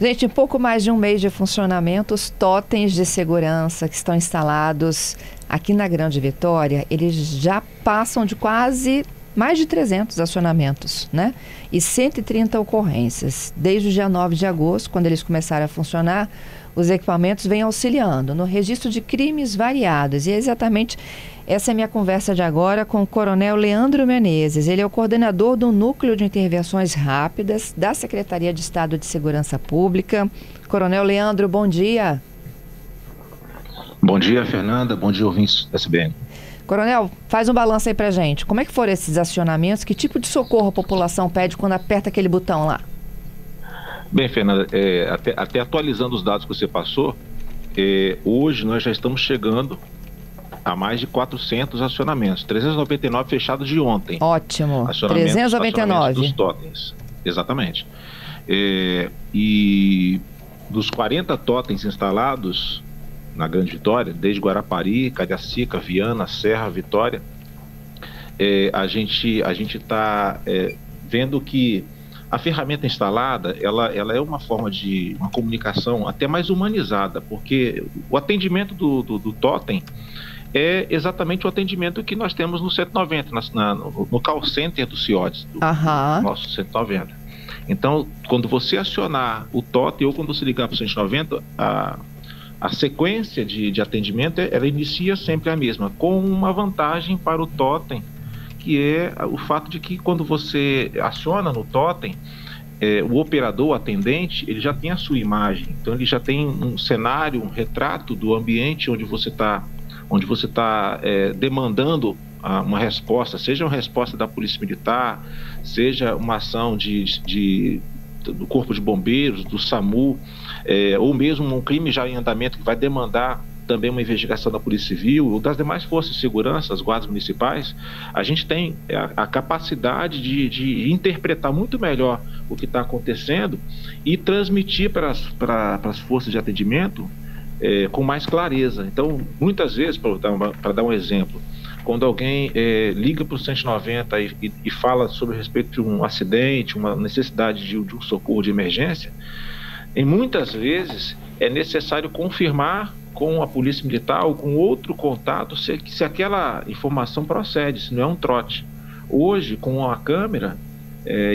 Gente, em pouco mais de um mês de funcionamento, os totens de segurança que estão instalados aqui na Grande Vitória, eles já passam de quase mais de 300 acionamentos, né? E 130 ocorrências. Desde o dia 9 de agosto, quando eles começaram a funcionar, os equipamentos vêm auxiliando no registro de crimes variados. E é exatamente essa é a minha conversa de agora com o Coronel Leandro Menezes. Ele é o coordenador do Núcleo de Intervenções Rápidas da Secretaria de Estado de Segurança Pública. Coronel Leandro, bom dia. Bom dia, Fernanda. Bom dia, ouvintes da SBN. Coronel, faz um balanço aí pra gente. Como é que foram esses acionamentos? Que tipo de socorro a população pede quando aperta aquele botão lá? Bem, Fernanda, até atualizando os dados que você passou, hoje nós já estamos chegando a mais de 400 acionamentos, 399 fechados de ontem. Ótimo, 399. Dos totens, exatamente. E dos 40 totens instalados na Grande Vitória, desde Guarapari, Cariacica, Viana, Serra, Vitória, a gente está vendo que a ferramenta instalada, ela é uma forma de uma comunicação até mais humanizada, porque o atendimento do totem é exatamente o atendimento que nós temos no 190, no call center do CIODES, do nosso 190. Então, quando você acionar o totem ou quando você ligar para o 190, a sequência de atendimento, ela inicia sempre a mesma, com uma vantagem para o totem, que é o fato de que quando você aciona no totem, o operador, o atendente, ele já tem a sua imagem, então ele já tem um cenário, um retrato do ambiente onde você está demandando uma resposta, seja uma resposta da Polícia Militar, seja uma ação do Corpo de Bombeiros, do SAMU, ou mesmo um crime já em andamento que vai demandar também uma investigação da Polícia Civil ou das demais forças de segurança, as guardas municipais. A gente tem a capacidade de interpretar muito melhor o que está acontecendo e transmitir para as forças de atendimento com mais clareza. Então, muitas vezes, para dar um exemplo, quando alguém liga para o 190 e fala sobre respeito de um acidente, uma necessidade de um socorro de emergência, e muitas vezes é necessário confirmar com a Polícia Militar ou com outro contato se aquela informação procede, se não é um trote. Hoje, com a câmera,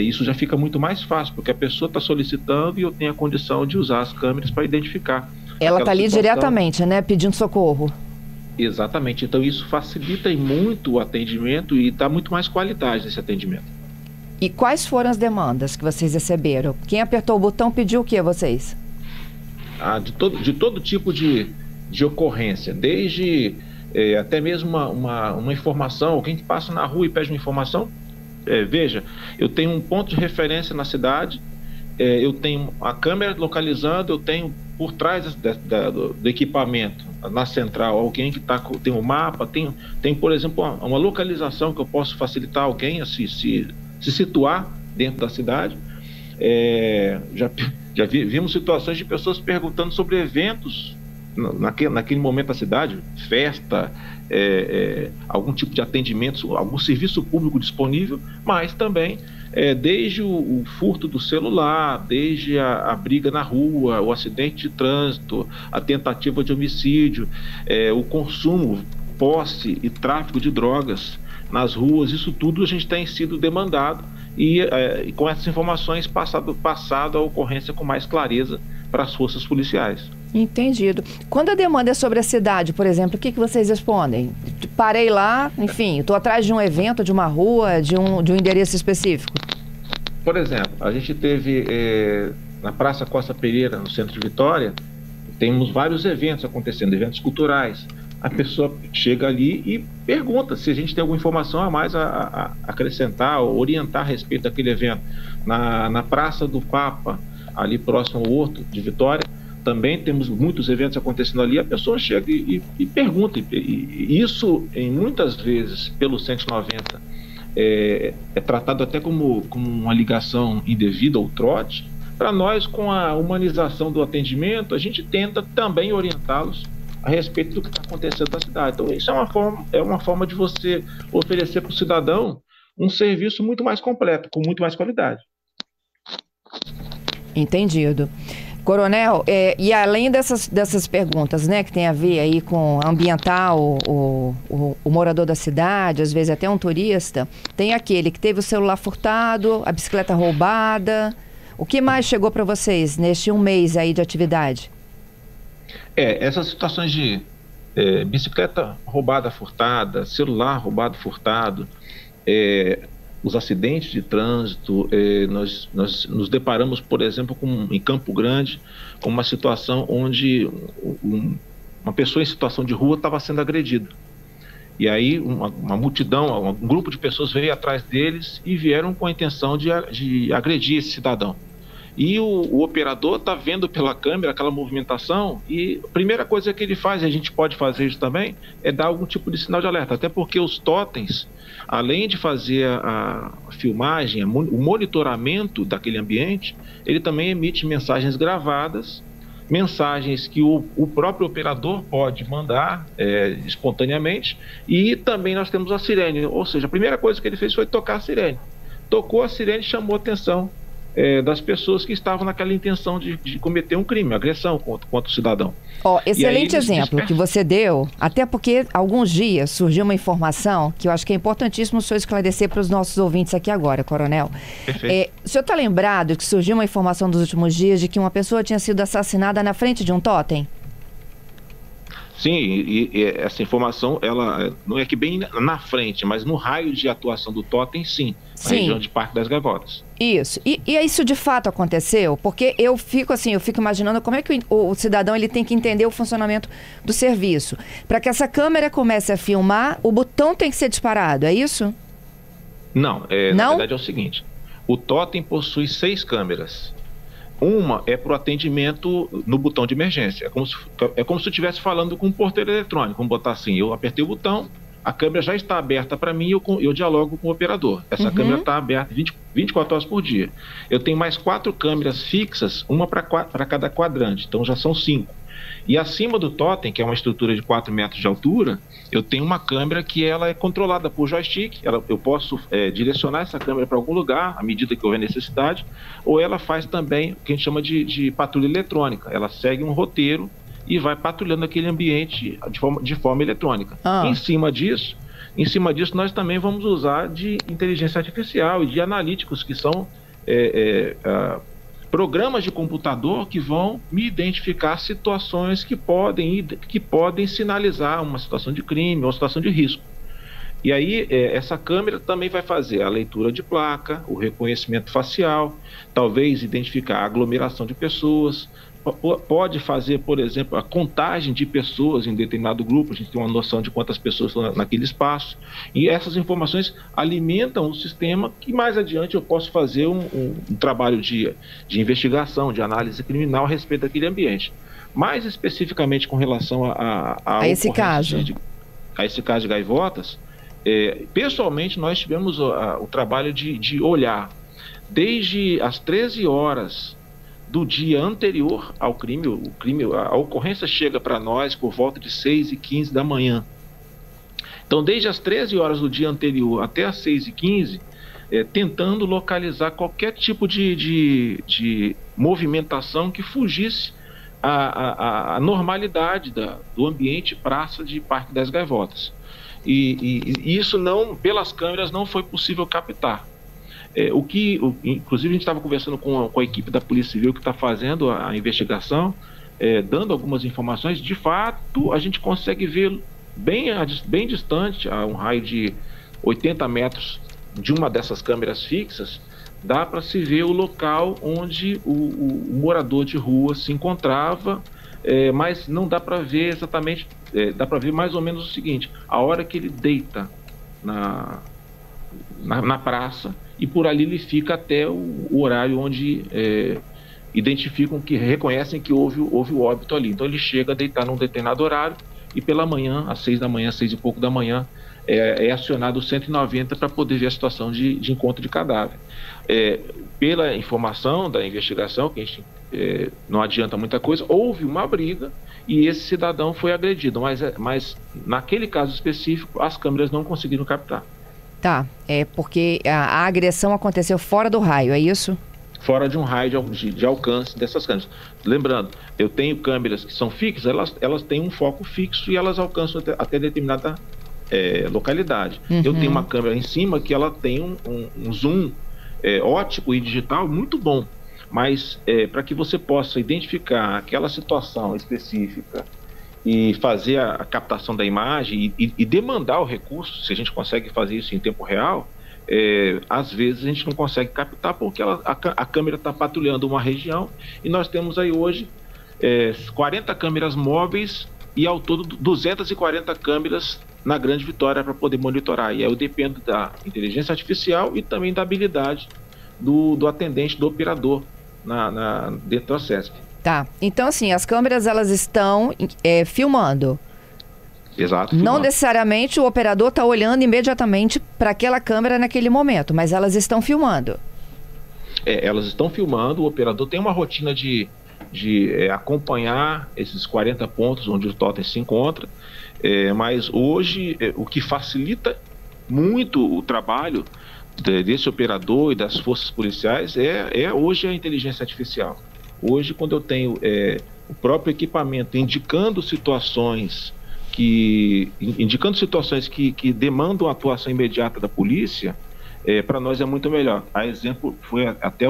isso já fica muito mais fácil, porque a pessoa está solicitando e eu tenho a condição de usar as câmeras para identificar. Ela está ali diretamente, né, pedindo socorro. Exatamente. Então isso facilita muito o atendimento e dá muito mais qualidade nesse atendimento. E quais foram as demandas que vocês receberam? Quem apertou o botão pediu o que a vocês? De todo tipo de ocorrência, desde até mesmo uma informação, alguém que passa na rua e pede uma informação. Veja, eu tenho um ponto de referência na cidade, eu tenho a câmera localizando, eu tenho por trás do equipamento, na central, alguém que tem um mapa, tem, por exemplo, uma localização que eu posso facilitar alguém a se situar dentro da cidade. Já vimos situações de pessoas perguntando sobre eventos naquele momento da cidade, festa, algum tipo de atendimento, algum serviço público disponível, mas também desde o furto do celular, desde a briga na rua, o acidente de trânsito, a tentativa de homicídio, o consumo, posse e tráfico de drogas nas ruas, isso tudo a gente tem sido demandado e com essas informações passado a ocorrência com mais clareza para as forças policiais. Entendido. Quando a demanda é sobre a cidade, por exemplo, o que vocês respondem? Parei lá, enfim, estou atrás de um evento, de uma rua, de um endereço específico. Por exemplo, a gente teve na Praça Costa Pereira, no centro de Vitória, temos vários eventos acontecendo, eventos culturais. A pessoa chega ali e pergunta se a gente tem alguma informação a mais a acrescentar ou orientar a respeito daquele evento. Na Praça do Papa, ali próximo ao Horto de Vitória, também temos muitos eventos acontecendo ali, a pessoa chega e pergunta, e isso, muitas vezes, pelo 190, é tratado até como uma ligação indevida ou trote. Para nós, com a humanização do atendimento, a gente tenta também orientá-los a respeito do que está acontecendo na cidade. Então, isso é uma forma de você oferecer para o cidadão um serviço muito mais completo, com muito mais qualidade. Entendido. Coronel, e além dessas perguntas, né, que tem a ver aí com ambiental, o morador da cidade, às vezes até um turista, tem aquele que teve o celular furtado, a bicicleta roubada. O que mais chegou para vocês neste um mês aí de atividade? Essas situações de bicicleta roubada, furtada, celular roubado, furtado, os acidentes de trânsito, nós nos deparamos, por exemplo, em Campo Grande, com uma situação onde uma pessoa em situação de rua estava sendo agredida. E aí uma multidão, um grupo de pessoas veio atrás deles e vieram com a intenção de agredir esse cidadão. E o operador está vendo pela câmera aquela movimentação e a primeira coisa que ele faz, e a gente pode fazer isso também, é dar algum tipo de sinal de alerta. Até porque os totens, além de fazer a filmagem, o monitoramento daquele ambiente, ele também emite mensagens gravadas, mensagens que o próprio operador pode mandar espontaneamente, e também nós temos a sirene. Ou seja, a primeira coisa que ele fez foi tocar a sirene. Tocou a sirene, chamou a atenção das pessoas que estavam naquela intenção de cometer um crime, agressão contra o cidadão. Excelente exemplo que você deu, até porque alguns dias surgiu uma informação que eu acho que é importantíssimo o senhor esclarecer para os nossos ouvintes aqui agora, Coronel. Perfeito. O senhor está lembrado que surgiu uma informação dos últimos dias de que uma pessoa tinha sido assassinada na frente de um totem? Sim, e essa informação, ela não é que bem na frente, mas no raio de atuação do totem, sim, na região de Parque das Gaivotas. Isso. E isso de fato aconteceu? Porque eu fico imaginando como é que o cidadão ele tem que entender o funcionamento do serviço. Para que essa câmera comece a filmar, o botão tem que ser disparado, é isso? Não, na verdade é o seguinte, o totem possui 6 câmeras. Uma é para o atendimento no botão de emergência. É como se eu estivesse falando com um porteiro eletrônico. Vamos botar assim, eu apertei o botão, a câmera já está aberta para mim e eu dialogo com o operador. Essa câmera está aberta 24 horas por dia. Eu tenho mais 4 câmeras fixas, uma para cada quadrante, então já são 5. E acima do totem, que é uma estrutura de 4 metros de altura, eu tenho uma câmera que ela é controlada por joystick. Eu posso direcionar essa câmera para algum lugar, à medida que houver necessidade, ou ela faz também o que a gente chama de patrulha eletrônica. Ela segue um roteiro e vai patrulhando aquele ambiente de forma eletrônica. Em cima disso, nós também vamos usar de inteligência artificial e de analíticos, que são programas de computador que vão me identificar situações que podem sinalizar uma situação de crime ou uma situação de risco. E aí essa câmera também vai fazer a leitura de placa, o reconhecimento facial, talvez identificar a aglomeração de pessoas, pode fazer, por exemplo, a contagem de pessoas em determinado grupo. A gente tem uma noção de quantas pessoas estão naquele espaço, e essas informações alimentam o sistema que mais adiante eu posso fazer um trabalho de investigação, de análise criminal a respeito daquele ambiente. Mais especificamente com relação a esse caso de Gaivotas, pessoalmente nós tivemos o trabalho de olhar desde as 13 horas do dia anterior ao crime. A ocorrência chega para nós por volta de 6h15 da manhã. Então, desde as 13 horas do dia anterior até as 6h15, tentando localizar qualquer tipo de movimentação que fugisse à normalidade do ambiente praça de Parque das Gaivotas. E isso pelas câmeras não foi possível captar. Inclusive a gente estava conversando com a equipe da Polícia Civil que está fazendo a investigação, dando algumas informações. De fato, a gente consegue ver bem distante, a um raio de 80 metros de uma dessas câmeras fixas, dá para se ver o local onde o morador de rua se encontrava, mas não dá para ver exatamente, dá para ver mais ou menos o seguinte: a hora que ele deita na praça, e por ali ele fica até o horário onde identificam, que reconhecem que houve o óbito ali. Então ele chega a deitar num determinado horário, e pela manhã, às 6 da manhã, 6 e pouco da manhã, é acionado o 190 para poder ver a situação de encontro de cadáver. Pela informação da investigação, que a gente não adianta muita coisa, houve uma briga e esse cidadão foi agredido, mas naquele caso específico as câmeras não conseguiram captar. Tá, porque a agressão aconteceu fora do raio, é isso? fora de um raio de alcance dessas câmeras. Lembrando, eu tenho câmeras que são fixas, elas têm um foco fixo e elas alcançam até determinada localidade. Eu tenho uma câmera em cima que ela tem um zoom óptico e digital muito bom, mas para que você possa identificar aquela situação específica e fazer a captação da imagem e demandar o recurso, se a gente consegue fazer isso em tempo real, às vezes a gente não consegue captar porque a câmera está patrulhando uma região e nós temos aí hoje 40 câmeras móveis e ao todo 240 câmeras na Grande Vitória para poder monitorar. E aí eu dependo da inteligência artificial e também da habilidade do atendente, do operador dentro da CESP. Tá, então assim, as câmeras elas estão filmando. Exato. Não necessariamente o operador está olhando imediatamente para aquela câmera naquele momento, mas elas estão filmando. Elas estão filmando, o operador tem uma rotina de acompanhar esses 40 pontos onde o totem se encontra, mas hoje o que facilita muito o trabalho desse operador e das forças policiais hoje a inteligência artificial. Hoje, quando eu tenho o próprio equipamento indicando situações que demandam a atuação imediata da polícia, para nós é muito melhor. A exemplo foi até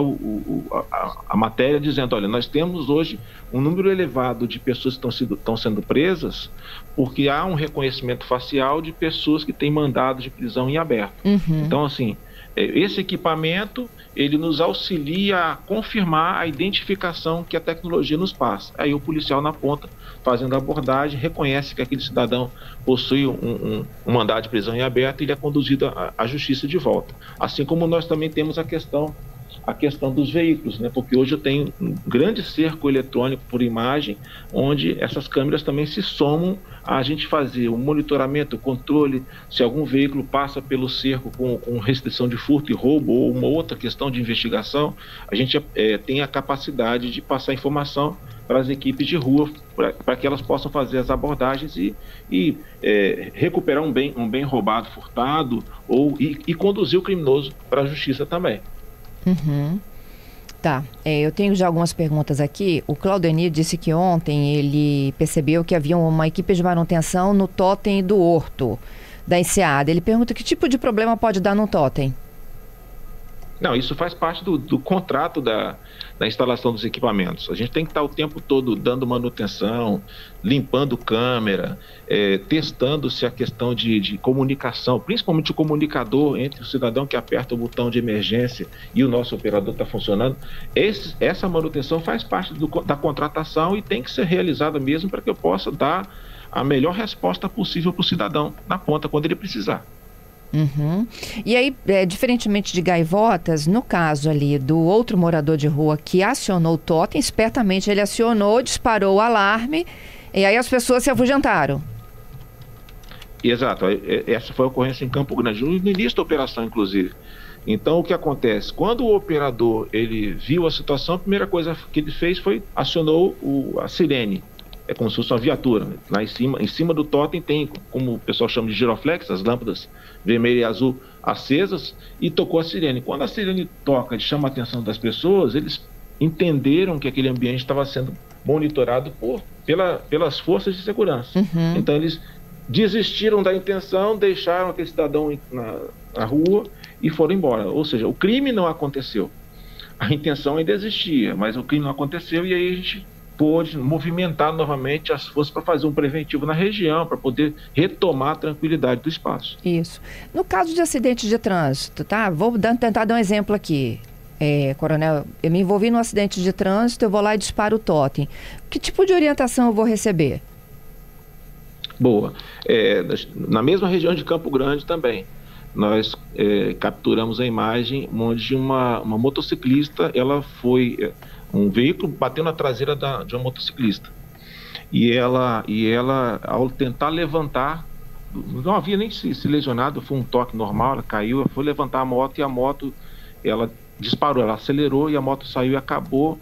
a matéria dizendo, olha, nós temos hoje um número elevado de pessoas que estão sendo presas porque há um reconhecimento facial de pessoas que têm mandado de prisão em aberto. Então, assim, esse equipamento, ele nos auxilia a confirmar a identificação que a tecnologia nos passa. Aí o policial na ponta, fazendo a abordagem, reconhece que aquele cidadão possui um mandado de prisão em aberto e ele é conduzido à justiça de volta. Assim como nós também temos a questão dos veículos, né? Porque hoje eu tenho um grande cerco eletrônico por imagem, onde essas câmeras também se somam a gente fazer o monitoramento, o controle, se algum veículo passa pelo cerco com restrição de furto e roubo ou uma outra questão de investigação, a gente tem a capacidade de passar informação para as equipes de rua, para que elas possam fazer as abordagens e recuperar um bem roubado, furtado, e conduzir o criminoso para a justiça também. Tá, eu tenho já algumas perguntas aqui. O Claudenir disse que ontem ele percebeu que havia uma equipe de manutenção no totem do Horto, da Enseada. Ele pergunta que tipo de problema pode dar no totem. Não, isso faz parte do contrato da instalação dos equipamentos. A gente tem que estar o tempo todo dando manutenção, limpando câmera, testando se a questão de comunicação, principalmente o comunicador entre o cidadão que aperta o botão de emergência e o nosso operador está funcionando. Essa manutenção faz parte da contratação e tem que ser realizada mesmo para que eu possa dar a melhor resposta possível para o cidadão na ponta quando ele precisar. E aí, diferentemente de Gaivotas, no caso ali do outro morador de rua que acionou o totem, espertamente ele acionou, disparou o alarme e aí as pessoas se afugentaram. Exato, essa foi a ocorrência em Campo Grande, no início da operação, inclusive. Então, o que acontece? Quando o operador ele viu a situação, a primeira coisa que ele fez foi acionou a sirene. É como se fosse uma viatura. Lá em cima do totem tem, como o pessoal chama de giroflex, as lâmpadas vermelha e azul acesas, e tocou a sirene. Quando a sirene toca e chama a atenção das pessoas, eles entenderam que aquele ambiente estava sendo monitorado pelas forças de segurança. Então eles desistiram da intenção, deixaram aquele cidadão na rua e foram embora. Ou seja, o crime não aconteceu. A intenção ainda existia, mas o crime não aconteceu e aí a gente pôde movimentar novamente as forças para fazer um preventivo na região, para poder retomar a tranquilidade do espaço. Isso. No caso de acidente de trânsito, tá? Vou tentar dar um exemplo aqui. Coronel, eu me envolvi num acidente de trânsito, eu vou lá e disparo o totem. Que tipo de orientação eu vou receber? Boa. Na mesma região de Campo Grande também, nós capturamos a imagem onde uma motociclista, um veículo bateu na traseira de uma motociclista. E ela, ao tentar levantar, não havia nem se lesionado, foi um toque normal, ela caiu, ela foi levantar a moto e a moto, ela disparou, ela acelerou e a moto saiu e acabou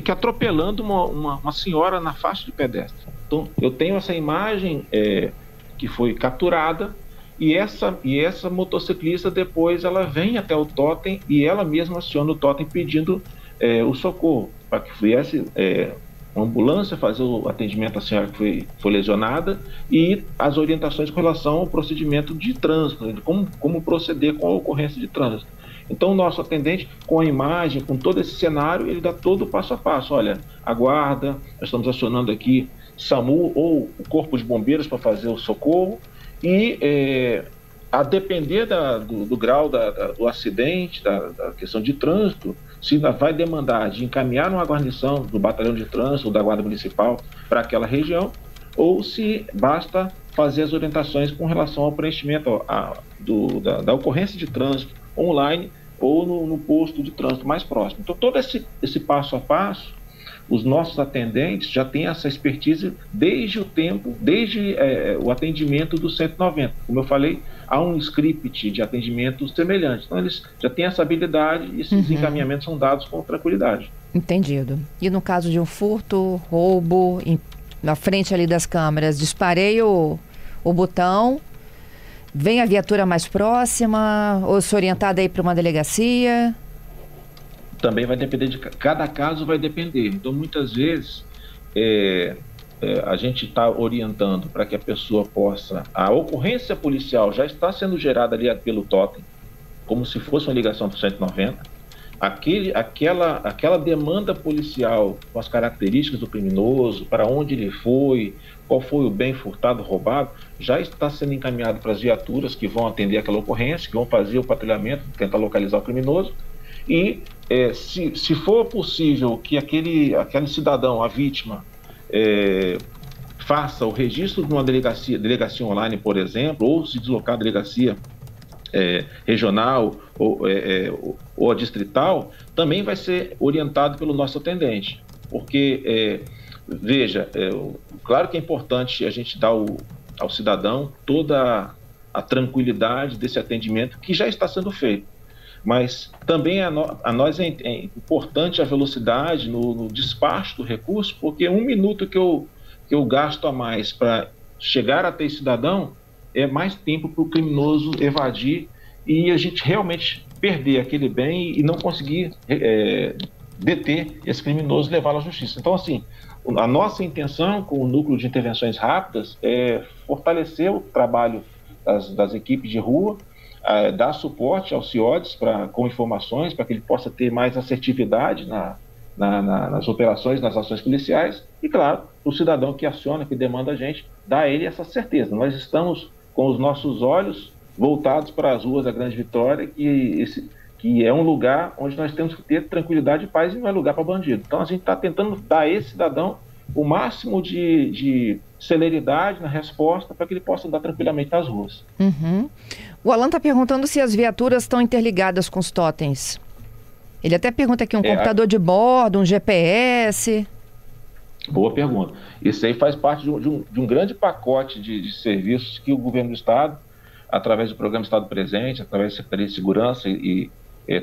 que atropelando uma senhora na faixa de pedestre. Então, eu tenho essa imagem que foi capturada e essa motociclista depois ela vem até o totem e ela mesma aciona o totem pedindo o socorro, para que viesse uma ambulância fazer o atendimento à senhora que foi lesionada e as orientações com relação ao procedimento de trânsito, né, de como proceder com a ocorrência de trânsito. Então, o nosso atendente, com a imagem, com todo esse cenário, ele dá todo o passo a passo. Olha, aguarda, nós estamos acionando aqui SAMU ou o Corpo de Bombeiros para fazer o socorro e, a depender do grau do acidente, da questão de trânsito, se vai demandar de encaminhar uma guarnição do batalhão de trânsito ou da Guarda Municipal para aquela região, ou se basta fazer as orientações com relação ao preenchimento da ocorrência de trânsito online ou no posto de trânsito mais próximo. Então, todo esse passo a passo, os nossos atendentes já têm essa expertise desde o atendimento do 190. Como eu falei, há um script de atendimento semelhante. Então, eles já têm essa habilidade e esses encaminhamentos são dados com tranquilidade. Entendido. E no caso de um furto, roubo, na frente ali das câmeras, disparei o botão, vem a viatura mais próxima ou se orientada aí para uma delegacia? Também vai depender cada caso vai depender. Então, muitas vezes, a gente está orientando para que a pessoa possa... A ocorrência policial já está sendo gerada ali pelo totem, como se fosse uma ligação para o 190. Aquela demanda policial com as características do criminoso, para onde ele foi, qual foi o bem furtado, roubado, já está sendo encaminhado para as viaturas que vão atender aquela ocorrência, que vão fazer o patrulhamento, tentar localizar o criminoso. E se for possível que aquele cidadão, a vítima, faça o registro de uma delegacia online, por exemplo, ou se deslocar à delegacia regional ou a distrital, também vai ser orientado pelo nosso atendente. Porque, veja, claro que é importante a gente dar ao cidadão toda a tranquilidade desse atendimento que já está sendo feito. Mas também a nós é importante a velocidade no despacho do recurso, porque 1 minuto que eu gasto a mais para chegar até esse cidadão é mais tempo para o criminoso evadir e a gente realmente perder aquele bem e não conseguir deter esse criminoso e levá-lo à justiça. Então, assim, a nossa intenção com o Núcleo de Intervenções Rápidas é fortalecer o trabalho das equipes de rua, dar suporte aos CIODs com informações para que ele possa ter mais assertividade nas operações, nas ações policiais e, claro, o cidadão que aciona, que demanda a gente, dá a ele essa certeza. Nós estamos com os nossos olhos voltados para as ruas da Grande Vitória, que é um lugar onde nós temos que ter tranquilidade e paz e não é lugar para bandido. Então, a gente está tentando dar a esse cidadão o máximo de celeridade na resposta para que ele possa andar tranquilamente nas ruas. O Alan está perguntando se as viaturas estão interligadas com os totens. Ele até pergunta aqui, um computador de bordo, um GPS... Boa pergunta. Isso aí faz parte de um grande pacote de serviços que o governo do Estado, através do Programa Estado Presente, através da Secretaria de Segurança e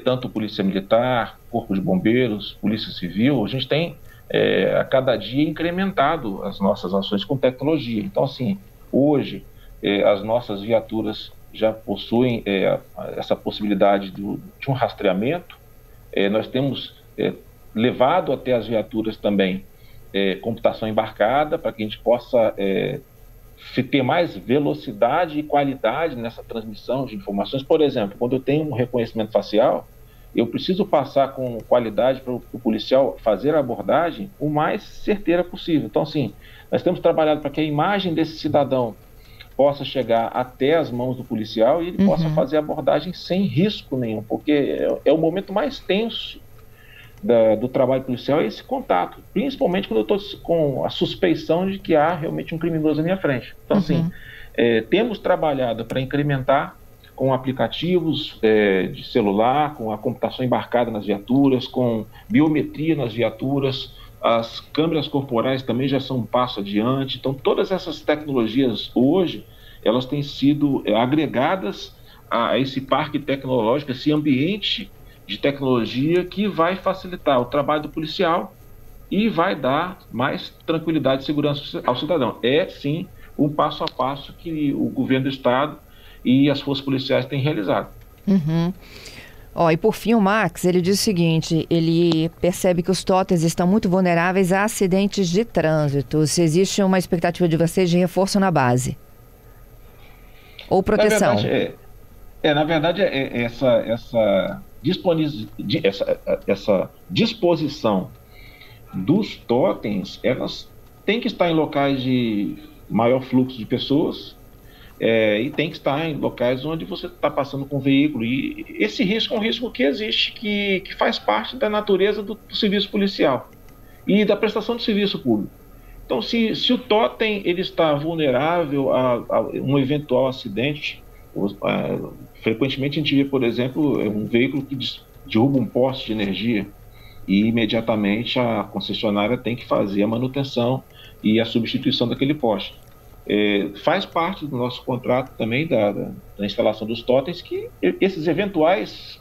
tanto Polícia Militar, Corpo de Bombeiros, Polícia Civil, a gente tem a cada dia incrementado as nossas ações com tecnologia. Então, assim, hoje as nossas viaturas já possuem essa possibilidade de um rastreamento. Nós temos levado até as viaturas também computação embarcada para que a gente possa ter mais velocidade e qualidade nessa transmissão de informações. Por exemplo, quando eu tenho um reconhecimento facial, eu preciso passar com qualidade para o policial fazer a abordagem o mais certeira possível. Então, assim, nós temos trabalhado para que a imagem desse cidadão possa chegar até as mãos do policial e ele possa fazer a abordagem sem risco nenhum, porque é o momento mais tenso do trabalho policial, é esse contato, principalmente quando eu estou com a suspeição de que há realmente um criminoso à minha frente. Então, assim, temos trabalhado para incrementar com aplicativos de celular, com a computação embarcada nas viaturas, com biometria nas viaturas, as câmeras corporais também já são um passo adiante. Então, todas essas tecnologias hoje, elas têm sido agregadas a esse parque tecnológico, esse ambiente de tecnologia que vai facilitar o trabalho do policial e vai dar mais tranquilidade e segurança ao cidadão. É, sim, um passo a passo que o governo do Estado e as forças policiais têm realizado. Uhum. Ó, e por fim o Max, ele diz o seguinte, ele percebe que os totens estão muito vulneráveis a acidentes de trânsito. Se existe uma expectativa de vocês de reforço na base? Ou proteção? Na verdade, essa disposição dos totens, elas têm que estar em locais de maior fluxo de pessoas, e tem que estar em locais onde você está passando com o veículo. E esse risco é um risco que existe, que faz parte da natureza do serviço policial e da prestação de serviço público. Então, se o totem ele está vulnerável a um eventual acidente, frequentemente a gente vê, por exemplo, um veículo que derruba um poste de energia e imediatamente a concessionária tem que fazer a manutenção e a substituição daquele poste. Faz parte do nosso contrato também da instalação dos totens que essas eventuais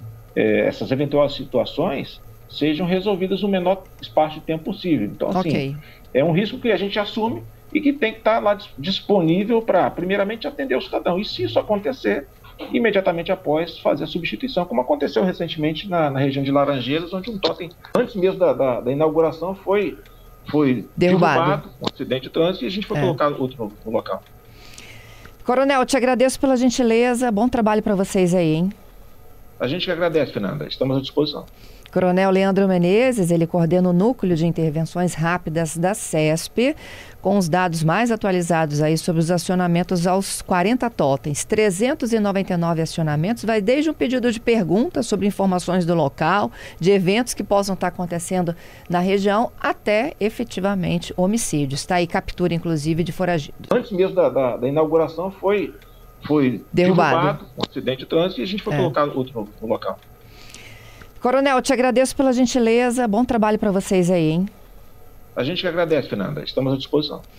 situações sejam resolvidas no menor espaço de tempo possível. Então, assim, é um risco que a gente assume e que tem que estar lá disponível para, primeiramente, atender o cidadão. E se isso acontecer, imediatamente após fazer a substituição, como aconteceu recentemente na região de Laranjeiras, onde um totem, antes mesmo da inauguração, foi derrubado, um acidente de trânsito, e a gente foi colocar outro no local. Coronel, te agradeço pela gentileza, bom trabalho para vocês aí, hein? A gente que agradece, Fernanda, estamos à disposição. Coronel Leandro Menezes, ele coordena o Núcleo de Intervenções Rápidas da CESP, com os dados mais atualizados aí sobre os acionamentos aos 40 totens. 399 acionamentos, vai desde um pedido de pergunta sobre informações do local, de eventos que possam estar acontecendo na região, até efetivamente homicídios. Está aí captura, inclusive, de foragido. Antes mesmo da inauguração foi derrubado, um acidente de trânsito, e a gente foi colocar outro no local. Coronel, te agradeço pela gentileza, bom trabalho para vocês aí, hein? A gente que agradece, Fernanda, estamos à disposição.